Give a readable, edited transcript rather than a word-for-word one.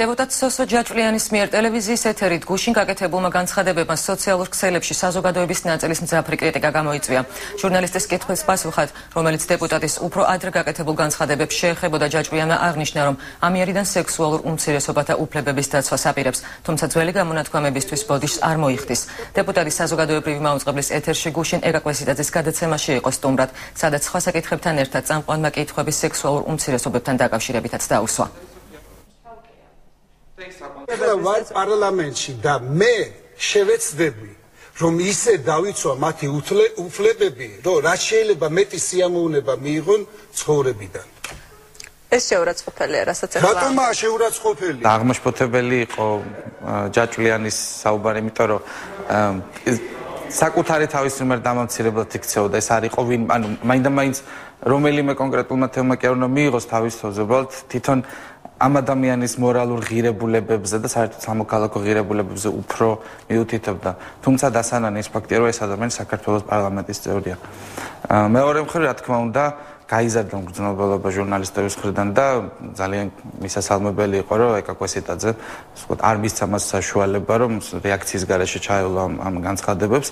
Deputat Sosro Jačulianis მიერ ტელევიზიის ეთერით გუშინ გაკეთებულმა განცხადებებმა სოციალურ ქსელებში საზოგადოების ნაწილის მძაფრი კრიტიკა გამოიწვია. ჟურნალისტის კითხვის პასუხად, რომელიც დეპუტატის უფრო ადრე გაკეთებულ განცხადებებს შეეხებოდა, ჯაჭვიანმა აღნიშნა, რომ ამიერიდან სექსუალურ უმცირესობათა უფლებების დაცვას აპირებს, თუმცა ძველი გამონათქვამებისთვის ბოდიშს არ მოიხდის. დეპუტატის საზოგადოებრივი მაუწყებლის ეთერში გუშინ ეკა კვესიტაძის გადაცემაში იყო სტუმრად, სადაც სხვა საკითხებთან ერთად წამყვანმა კითხვების სექსუალურ უმცირესობებთან დაკავშირებითაც დაუსვა. ვარ პარლამენტში და მე შევეცდები რომ ისე დავიცვა მათი უფლებები, რომ რაც შეიძლება მეტი სიამოვნება მიიღონ ცხოვრებიდან. ეს შეურაცხყოფელია, რასაც ახლა. რატომაა შეურაცხყოფელი? აღმაშფოთებელი იყო ჯაჭვლიანის საუბარი, იმიტომ რომ საკუთარი თავის მიმართ დამამცირებლად იქცეოდა. ეს არ იყო ვინ, ანუ მაინდა-მაინც რომელიმე კონკრეტულმა თემმა კი არ უნდა მიიღოს თავის თავზე, უბრალოდ თვითონ ამ ადამიანის მორალურ ღირებულებებზე და საერთოდ სამოქალაქო ღირებულებებზე უფრო მიუთითებდა. თუმცა დასანანი ის ფაქტია, რომ ეს ადამიანი საქართველოს პარლამენტის წევრია. მეორე მხრივ, რა თქმა უნდა, გაიზარდა მგრძნობელობა ჟურნალისტების მხრიდან და ძალიან მისასალმებელი იყო, რომ ეკა კვესიტაძე არ მისცა მას საშუალება, რომ რეაქციის გარეშე ჩაევლო ამ განცხადებებს.